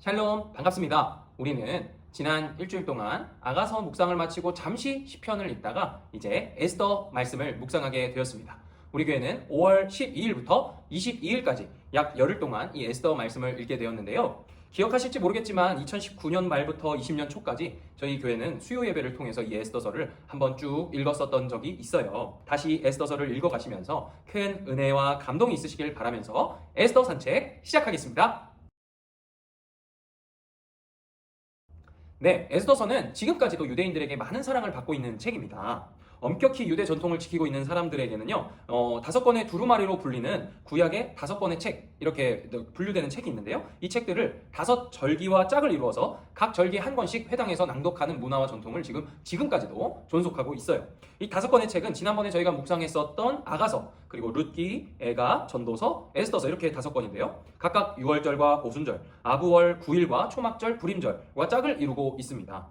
샬롬, 반갑습니다. 우리는 지난 일주일 동안 아가서 묵상을 마치고 잠시 시편을 읽다가 이제 에스더 말씀을 묵상하게 되었습니다. 우리 교회는 5월 12일부터 22일까지 약 열흘 동안 이 에스더 말씀을 읽게 되었는데요. 기억하실지 모르겠지만 2019년 말부터 20년 초까지 저희 교회는 수요 예배를 통해서 이 에스더서를 한번 쭉 읽었었던 적이 있어요. 다시 에스더서를 읽어가시면서 큰 은혜와 감동이 있으시길 바라면서 에스더 산책 시작하겠습니다. 네, 에스더서는 지금까지도 유대인들에게 많은 사랑을 받고 있는 책입니다. 엄격히 유대 전통을 지키고 있는 사람들에게는요, 5권의 두루마리로 불리는 구약의 5권의 책, 이렇게 분류되는 책이 있는데요. 이 책들을 5절기와 짝을 이루어서 각 절기 한 권씩 회당에서 낭독하는 문화와 전통을 지금까지도 존속하고 있어요. 이 5권의 책은 지난번에 저희가 묵상했었던 아가서, 그리고 룻기, 에가, 전도서, 에스더서 이렇게 5권인데요. 각각 6월절과 오순절, 아부월, 구일과 초막절, 불임절과 짝을 이루고 있습니다.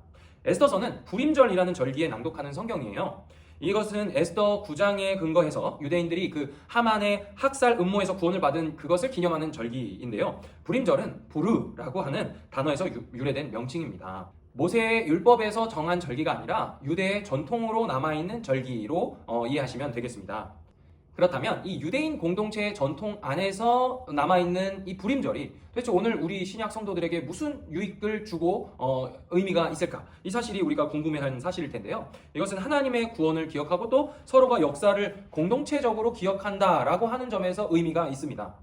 에스더서는 불임절이라는 절기에 낭독하는 성경이에요. 이것은 에스더 9장에 근거해서 유대인들이 그 하만의 학살 음모에서 구원을 받은 그것을 기념하는 절기인데요. 불임절은 부르라고 하는 단어에서 유래된 명칭입니다. 모세의 율법에서 정한 절기가 아니라 유대의 전통으로 남아있는 절기로 이해하시면 되겠습니다. 그렇다면 이 유대인 공동체의 전통 안에서 남아있는 이 불임절이 도대체 오늘 우리 신약 성도들에게 무슨 유익을 주고 의미가 있을까? 이 사실이 우리가 궁금해하는 사실일 텐데요. 이것은 하나님의 구원을 기억하고 또 서로가 역사를 공동체적으로 기억한다라고 하는 점에서 의미가 있습니다.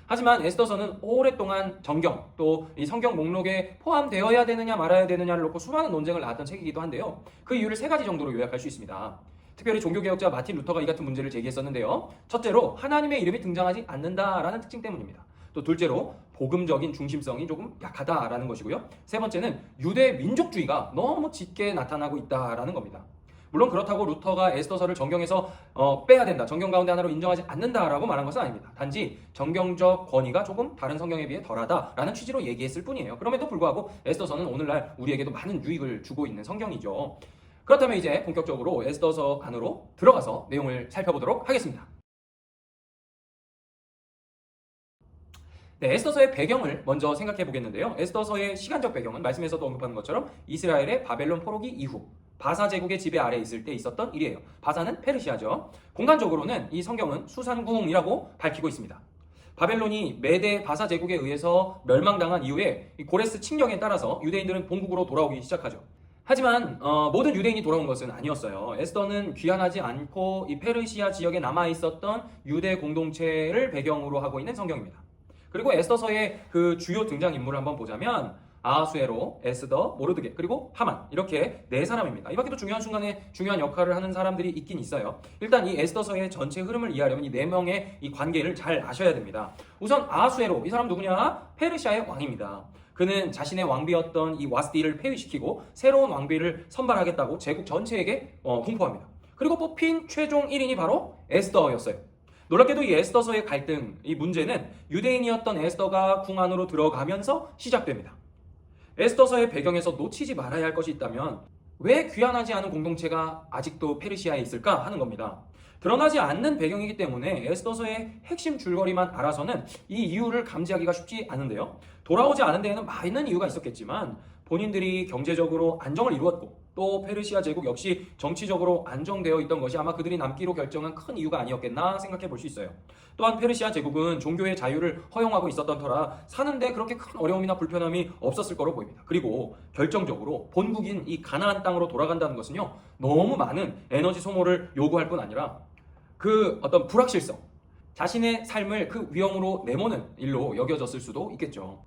하지만 에스더서는 오랫동안 정경 또 이 성경 목록에 포함되어야 되느냐 말아야 되느냐를 놓고 수많은 논쟁을 낳았던 책이기도 한데요. 그 이유를 3가지 정도로 요약할 수 있습니다. 특별히 종교개혁자 마틴 루터가 이 같은 문제를 제기했었는데요. 첫째로 하나님의 이름이 등장하지 않는다라는 특징 때문입니다. 또 둘째로 복음적인 중심성이 조금 약하다라는 것이고요. 세 번째는 유대 민족주의가 너무 짙게 나타나고 있다라는 겁니다. 물론 그렇다고 루터가 에스더서를 정경에서 빼야 된다, 정경 가운데 하나로 인정하지 않는다라고 말한 것은 아닙니다. 단지 정경적 권위가 조금 다른 성경에 비해 덜하다라는 취지로 얘기했을 뿐이에요. 그럼에도 불구하고 에스더서는 오늘날 우리에게도 많은 유익을 주고 있는 성경이죠. 그렇다면 이제 본격적으로 에스더서 안으로 들어가서 내용을 살펴보도록 하겠습니다. 네, 에스더서의 배경을 먼저 생각해 보겠는데요. 에스더서의 시간적 배경은 말씀에서도 언급하는 것처럼 이스라엘의 바벨론 포로기 이후 바사 제국의 지배 아래 있을 때 있었던 일이에요. 바사는 페르시아죠. 공간적으로는 이 성경은 수산궁이라고 밝히고 있습니다. 바벨론이 메대 바사 제국에 의해서 멸망당한 이후에 고레스 칙령에 따라서 유대인들은 본국으로 돌아오기 시작하죠. 하지만 모든 유대인이 돌아온 것은 아니었어요. 에스더는 귀환하지 않고 이 페르시아 지역에 남아있었던 유대 공동체를 배경으로 하고 있는 성경입니다. 그리고 에스더서의 그 주요 등장인물을 한번 보자면 아하수에로, 에스더, 모르드게, 그리고 하만 이렇게 4사람입니다. 이 밖에도 중요한 순간에 중요한 역할을 하는 사람들이 있긴 있어요. 일단 이 에스더서의 전체 흐름을 이해하려면 이 4명의 이 관계를 잘 아셔야 됩니다. 우선 아하수에로, 이 사람 누구냐? 페르시아의 왕입니다. 그는 자신의 왕비였던 이 와스디를 폐위시키고 새로운 왕비를 선발하겠다고 제국 전체에게 공포합니다. 그리고 뽑힌 최종 1인이 바로 에스더였어요. 놀랍게도 이 에스더서의 갈등, 이 문제는 유대인이었던 에스더가 궁 안으로 들어가면서 시작됩니다. 에스더서의 배경에서 놓치지 말아야 할 것이 있다면 왜 귀환하지 않은 공동체가 아직도 페르시아에 있을까 하는 겁니다. 드러나지 않는 배경이기 때문에 에스더서의 핵심 줄거리만 알아서는 이 이유를 감지하기가 쉽지 않은데요. 돌아오지 않은 데에는 많은 이유가 있었겠지만 본인들이 경제적으로 안정을 이루었고 또 페르시아 제국 역시 정치적으로 안정되어 있던 것이 아마 그들이 남기로 결정한 큰 이유가 아니었겠나 생각해 볼 수 있어요. 또한 페르시아 제국은 종교의 자유를 허용하고 있었던 터라 사는데 그렇게 큰 어려움이나 불편함이 없었을 거로 보입니다. 그리고 결정적으로 본국인 이 가나안 땅으로 돌아간다는 것은요, 너무 많은 에너지 소모를 요구할 뿐 아니라 그 어떤 불확실성, 자신의 삶을 그 위험으로 내모는 일로 여겨졌을 수도 있겠죠.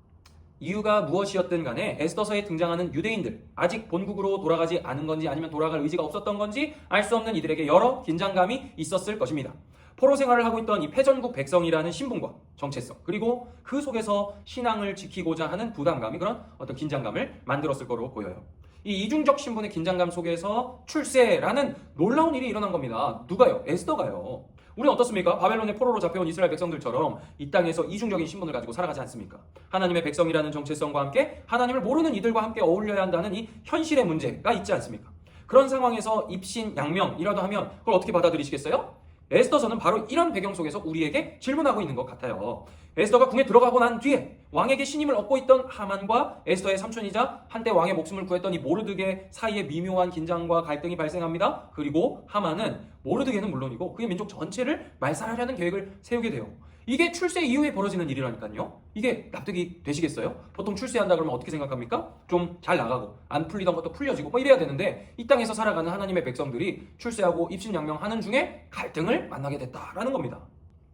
이유가 무엇이었든 간에 에스더서에 등장하는 유대인들, 아직 본국으로 돌아가지 않은 건지 아니면 돌아갈 의지가 없었던 건지 알 수 없는 이들에게 여러 긴장감이 있었을 것입니다. 포로 생활을 하고 있던 이 패전국 백성이라는 신분과 정체성, 그리고 그 속에서 신앙을 지키고자 하는 부담감이 그런 어떤 긴장감을 만들었을 거로 보여요. 이 이중적 신분의 긴장감 속에서 출세라는 놀라운 일이 일어난 겁니다. 누가요? 에스더가요. 우리는 어떻습니까? 바벨론의 포로로 잡혀온 이스라엘 백성들처럼 이 땅에서 이중적인 신분을 가지고 살아가지 않습니까? 하나님의 백성이라는 정체성과 함께 하나님을 모르는 이들과 함께 어울려야 한다는 이 현실의 문제가 있지 않습니까? 그런 상황에서 입신양명이라도 하면 그걸 어떻게 받아들이시겠어요? 에스더서는 바로 이런 배경 속에서 우리에게 질문하고 있는 것 같아요. 에스더가 궁에 들어가고 난 뒤에 왕에게 신임을 얻고 있던 하만과 에스더의 삼촌이자 한때 왕의 목숨을 구했던 이 모르드게 사이에 미묘한 긴장과 갈등이 발생합니다. 그리고 하만은 모르드게는 물론이고 그의 민족 전체를 말살하려는 계획을 세우게 돼요. 이게 출세 이후에 벌어지는 일이라니까요. 이게 납득이 되시겠어요? 보통 출세한다 그러면 어떻게 생각합니까? 좀 잘 나가고 안 풀리던 것도 풀려지고 뭐 이래야 되는데 이 땅에서 살아가는 하나님의 백성들이 출세하고 입신양명하는 중에 갈등을 만나게 됐다라는 겁니다.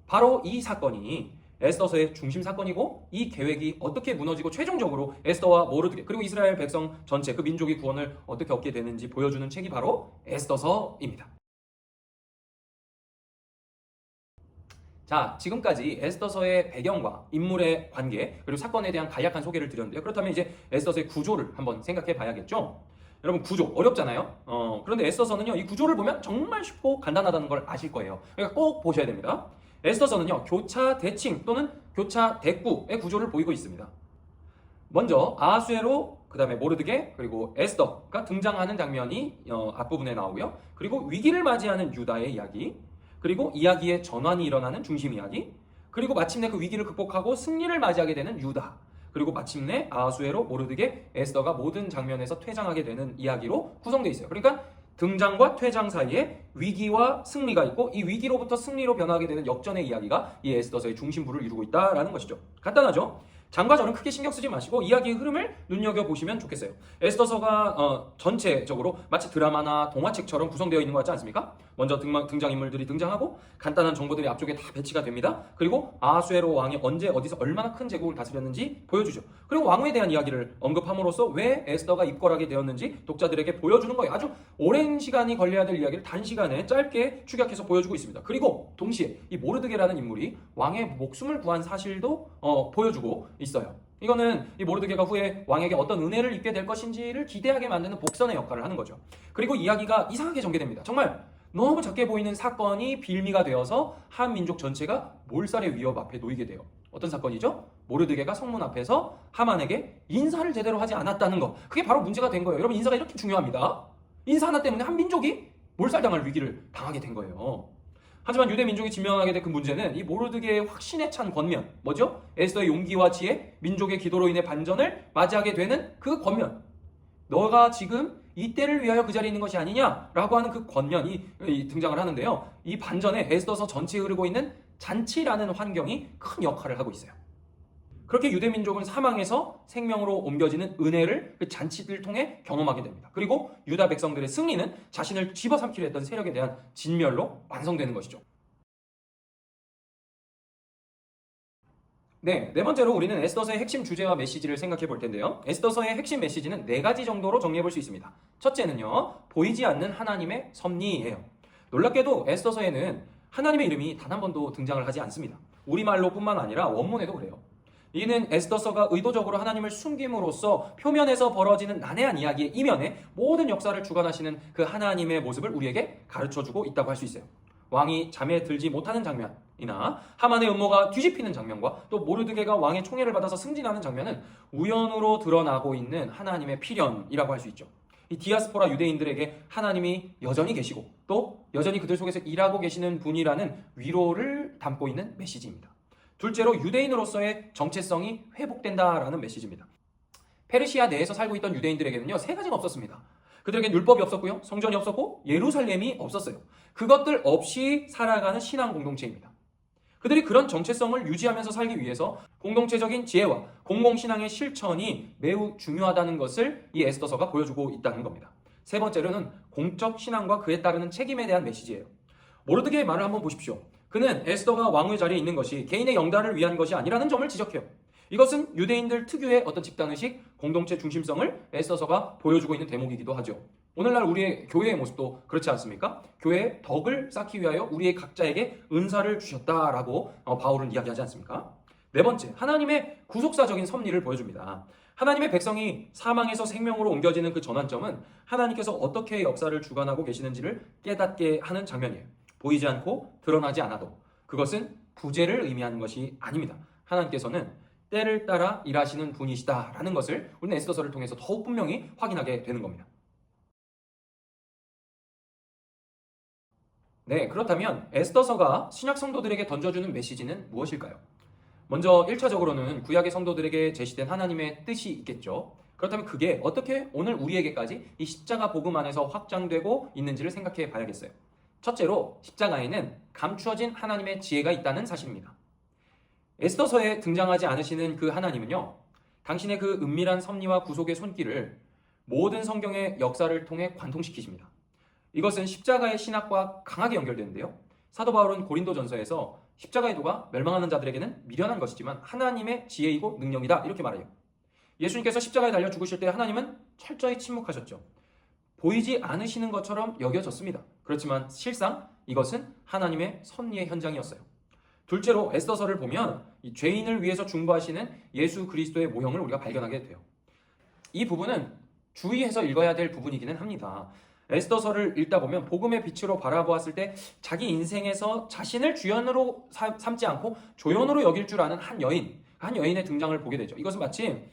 바로 이 사건이 에스더서의 중심 사건이고 이 계획이 어떻게 무너지고 최종적으로 에스더와 모르드게 그리고 이스라엘 백성 전체 그 민족이 구원을 어떻게 얻게 되는지 보여주는 책이 바로 에스더서입니다. 자, 지금까지 에스더서의 배경과 인물의 관계 그리고 사건에 대한 간략한 소개를 드렸는데요. 그렇다면 이제 에스더서의 구조를 한번 생각해 봐야겠죠. 여러분 구조 어렵잖아요. 그런데 에스더서는요 이 구조를 보면 정말 쉽고 간단하다는 걸 아실 거예요. 그러니까 꼭 보셔야 됩니다. 에스더서는요 교차 대칭 또는 교차 대꾸의 구조를 보이고 있습니다. 먼저 아하수에로 그 다음에 모르드게 그리고 에스더가 등장하는 장면이 앞부분에 나오고요. 그리고 위기를 맞이하는 유다의 이야기 그리고 이야기의 전환이 일어나는 중심 이야기 그리고 마침내 그 위기를 극복하고 승리를 맞이하게 되는 유다 그리고 마침내 아하수에로 모르드게 에스더가 모든 장면에서 퇴장하게 되는 이야기로 구성되어 있어요. 그러니까 등장과 퇴장 사이에 위기와 승리가 있고 이 위기로부터 승리로 변화하게 되는 역전의 이야기가 이 에스더서의 중심부를 이루고 있다라는 것이죠. 간단하죠? 장과 절은 크게 신경 쓰지 마시고 이야기의 흐름을 눈여겨보시면 좋겠어요. 에스더서가 전체적으로 마치 드라마나 동화책처럼 구성되어 있는 것 같지 않습니까? 먼저 등장인물들이 등장하고 간단한 정보들이 앞쪽에 다 배치가 됩니다. 그리고 아하수에로 왕이 언제 어디서 얼마나 큰 제국을 다스렸는지 보여주죠. 그리고 왕후에 대한 이야기를 언급함으로써 왜 에스더가 입궐하게 되었는지 독자들에게 보여주는 거예요. 아주 오랜 시간이 걸려야 될 이야기를 단시간에 짧게 축약해서 보여주고 있습니다. 그리고 동시에 이 모르드게라는 인물이 왕의 목숨을 구한 사실도 보여주고 있어요. 이거는 이 모르드게가 후에 왕에게 어떤 은혜를 입게 될 것인지를 기대하게 만드는 복선의 역할을 하는 거죠. 그리고 이야기가 이상하게 전개됩니다. 정말 너무 작게 보이는 사건이 빌미가 되어서 한 민족 전체가 몰살의 위협 앞에 놓이게 돼요. 어떤 사건이죠? 모르드게가 성문 앞에서 하만에게 인사를 제대로 하지 않았다는 거. 그게 바로 문제가 된 거예요. 여러분 인사가 이렇게 중요합니다. 인사 하나 때문에 한 민족이 몰살당할 위기를 당하게 된 거예요. 하지만 유대 민족이 직면하게 된 그 문제는 이 모르드게의 확신에 찬 권면, 뭐죠? 에스더의 용기와 지혜, 민족의 기도로 인해 반전을 맞이하게 되는 그 권면. 너가 지금 이 때를 위하여 그 자리에 있는 것이 아니냐라고 하는 그 권면이 등장을 하는데요. 이 반전에 에스더서 전체에 흐르고 있는 잔치라는 환경이 큰 역할을 하고 있어요. 그렇게 유대 민족은 사망에서 생명으로 옮겨지는 은혜를 그 잔치를 통해 경험하게 됩니다. 그리고 유다 백성들의 승리는 자신을 집어삼키려 했던 세력에 대한 진멸로 완성되는 것이죠. 네 번째로 우리는 에스더서의 핵심 주제와 메시지를 생각해 볼 텐데요. 에스더서의 핵심 메시지는 4가지 정도로 정리해 볼 수 있습니다. 첫째는요, 보이지 않는 하나님의 섭리예요. 놀랍게도 에스더서에는 하나님의 이름이 단 한 번도 등장을 하지 않습니다. 우리말로 뿐만 아니라 원문에도 그래요. 이는 에스더서가 의도적으로 하나님을 숨김으로써 표면에서 벌어지는 난해한 이야기의 이면에 모든 역사를 주관하시는 그 하나님의 모습을 우리에게 가르쳐주고 있다고 할 수 있어요. 왕이 잠에 들지 못하는 장면이나 하만의 음모가 뒤집히는 장면과 또 모르드게가 왕의 총애를 받아서 승진하는 장면은 우연으로 드러나고 있는 하나님의 필연이라고 할 수 있죠. 이 디아스포라 유대인들에게 하나님이 여전히 계시고 또 여전히 그들 속에서 일하고 계시는 분이라는 위로를 담고 있는 메시지입니다. 둘째로 유대인으로서의 정체성이 회복된다라는 메시지입니다. 페르시아 내에서 살고 있던 유대인들에게는요 3가지가 없었습니다. 그들에겐 율법이 없었고요, 성전이 없었고 예루살렘이 없었어요. 그것들 없이 살아가는 신앙 공동체입니다. 그들이 그런 정체성을 유지하면서 살기 위해서 공동체적인 지혜와 공공신앙의 실천이 매우 중요하다는 것을 이 에스더서가 보여주고 있다는 겁니다. 세 번째로는 공적 신앙과 그에 따르는 책임에 대한 메시지예요. 모르드게의 말을 한번 보십시오. 그는 에스더가 왕의 자리에 있는 것이 개인의 영달을 위한 것이 아니라는 점을 지적해요. 이것은 유대인들 특유의 어떤 집단의식, 공동체 중심성을 에스더서가 보여주고 있는 대목이기도 하죠. 오늘날 우리의 교회의 모습도 그렇지 않습니까? 교회의 덕을 쌓기 위하여 우리의 각자에게 은사를 주셨다라고 바울은 이야기하지 않습니까? 네 번째, 하나님의 구속사적인 섭리를 보여줍니다. 하나님의 백성이 사망에서 생명으로 옮겨지는 그 전환점은 하나님께서 어떻게 역사를 주관하고 계시는지를 깨닫게 하는 장면이에요. 보이지 않고 드러나지 않아도 그것은 부재를 의미하는 것이 아닙니다. 하나님께서는 때를 따라 일하시는 분이시다라는 것을 우리는 에스더서를 통해서 더욱 분명히 확인하게 되는 겁니다. 네, 그렇다면 에스더서가 신약 성도들에게 던져주는 메시지는 무엇일까요? 먼저 1차적으로는 구약의 성도들에게 제시된 하나님의 뜻이 있겠죠. 그렇다면 그게 어떻게 오늘 우리에게까지 이 십자가 복음 안에서 확장되고 있는지를 생각해 봐야겠어요. 첫째로 십자가에는 감추어진 하나님의 지혜가 있다는 사실입니다. 에스더서에 등장하지 않으시는 그 하나님은요, 당신의 그 은밀한 섭리와 구속의 손길을 모든 성경의 역사를 통해 관통시키십니다. 이것은 십자가의 신학과 강하게 연결되는데요. 사도 바울은 고린도전서에서 십자가의 도가 멸망하는 자들에게는 미련한 것이지만 하나님의 지혜이고 능력이다 이렇게 말해요. 예수님께서 십자가에 달려 죽으실 때 하나님은 철저히 침묵하셨죠. 보이지 않으시는 것처럼 여겨졌습니다. 그렇지만 실상 이것은 하나님의 섭리의 현장이었어요. 둘째로 에스더서를 보면 이 죄인을 위해서 중보하시는 예수 그리스도의 모형을 우리가 발견하게 돼요. 이 부분은 주의해서 읽어야 될 부분이기는 합니다. 에스더서를 읽다 보면 복음의 빛으로 바라보았을 때 자기 인생에서 자신을 주연으로 삼지 않고 조연으로 여길 줄 아는 한 여인의 등장을 보게 되죠. 이것은 마치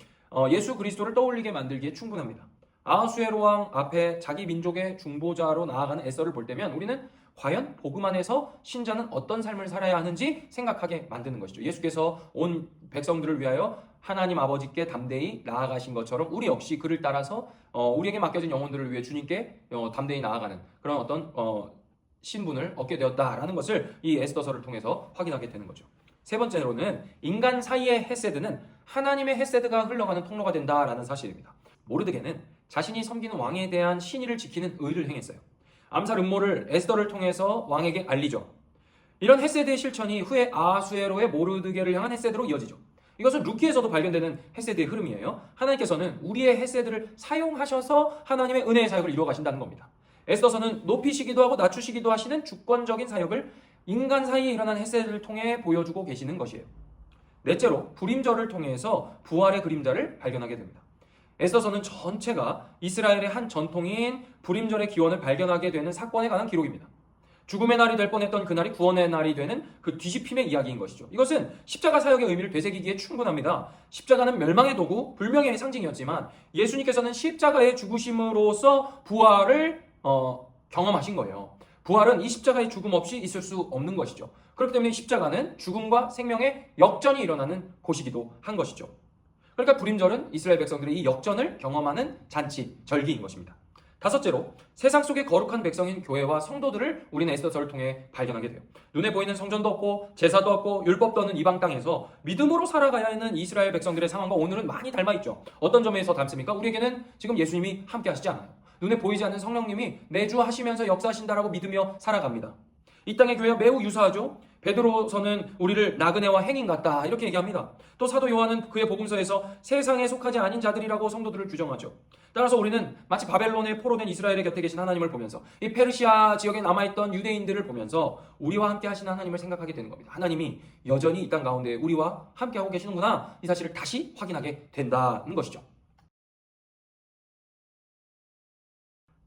예수 그리스도를 떠올리게 만들기에 충분합니다. 아하수에로 왕 앞에 자기 민족의 중보자로 나아가는 에스더를 볼 때면 우리는 과연 복음 안에서 신자는 어떤 삶을 살아야 하는지 생각하게 만드는 것이죠. 예수께서 온 백성들을 위하여 하나님 아버지께 담대히 나아가신 것처럼 우리 역시 그를 따라서 우리에게 맡겨진 영혼들을 위해 주님께 담대히 나아가는 그런 어떤 신분을 얻게 되었다라는 것을 이 에스더서를 통해서 확인하게 되는 거죠. 세 번째로는 인간 사이의 헤세드는 하나님의 헤세드가 흘러가는 통로가 된다라는 사실입니다. 모르드게는 자신이 섬기는 왕에 대한 신의를 지키는 의를 행했어요. 암살 음모를 에스더를 통해서 왕에게 알리죠. 이런 헤세드의 실천이 후에 아하수에로의 모르드게를 향한 헤세드로 이어지죠. 이것은 루키에서도 발견되는 헤세드의 흐름이에요. 하나님께서는 우리의 헤세드를 사용하셔서 하나님의 은혜의 사역을 이루어 가신다는 겁니다. 에스더서는 높이시기도 하고 낮추시기도 하시는 주권적인 사역을 인간 사이에 일어난 헤세드를 통해 보여주고 계시는 것이에요. 넷째로 불임절을 통해서 부활의 그림자를 발견하게 됩니다. 에스더서는 전체가 이스라엘의 한 전통인 불임절의 기원을 발견하게 되는 사건에 관한 기록입니다. 죽음의 날이 될 뻔했던 그날이 구원의 날이 되는 그 뒤집힘의 이야기인 것이죠. 이것은 십자가 사역의 의미를 되새기기에 충분합니다. 십자가는 멸망의 도구, 불명예의 상징이었지만 예수님께서는 십자가의 죽으심으로써 부활을 경험하신 거예요. 부활은 이 십자가의 죽음 없이 있을 수 없는 것이죠. 그렇기 때문에 십자가는 죽음과 생명의 역전이 일어나는 곳이기도 한 것이죠. 그러니까 불임절은 이스라엘 백성들이 이 역전을 경험하는 잔치, 절기인 것입니다. 다섯째로 세상 속의 거룩한 백성인 교회와 성도들을 우리는 에스더서를 통해 발견하게 돼요. 눈에 보이는 성전도 없고 제사도 없고 율법도 없는 이방 땅에서 믿음으로 살아가야 하는 이스라엘 백성들의 상황과 오늘은 많이 닮아있죠. 어떤 점에서 닮습니까? 우리에게는 지금 예수님이 함께 하시지 않아요. 눈에 보이지 않는 성령님이 내주하시면서 역사하신다라고 믿으며 살아갑니다. 이 땅의 교회와 매우 유사하죠. 베드로서는 우리를 나그네와 행인 같다 이렇게 얘기합니다. 또 사도 요한은 그의 복음서에서 세상에 속하지 않은 자들이라고 성도들을 규정하죠. 따라서 우리는 마치 바벨론에 포로된 이스라엘의 곁에 계신 하나님을 보면서 이 페르시아 지역에 남아있던 유대인들을 보면서 우리와 함께 하시는 하나님을 생각하게 되는 겁니다. 하나님이 여전히 이 땅 가운데 우리와 함께하고 계시는구나, 이 사실을 다시 확인하게 된다는 것이죠.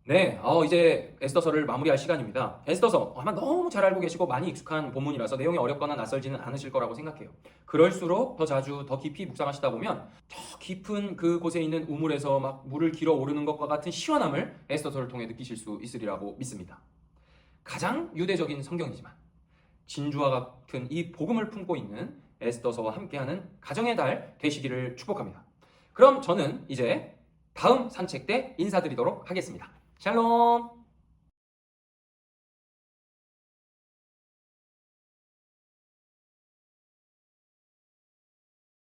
네, 이제 에스더서를 마무리할 시간입니다. 에스더서 아마 너무 잘 알고 계시고 많이 익숙한 본문이라서 내용이 어렵거나 낯설지는 않으실 거라고 생각해요. 그럴수록 더 자주 더 깊이 묵상하시다 보면 저 깊은 그곳에 있는 우물에서 막 물을 길어 오르는 것과 같은 시원함을 에스더서를 통해 느끼실 수 있으리라고 믿습니다. 가장 유대적인 성경이지만 진주와 같은 이 복음을 품고 있는 에스더서와 함께하는 가정의 달 되시기를 축복합니다. 그럼 저는 이제 다음 산책 때 인사드리도록 하겠습니다. 샬롬!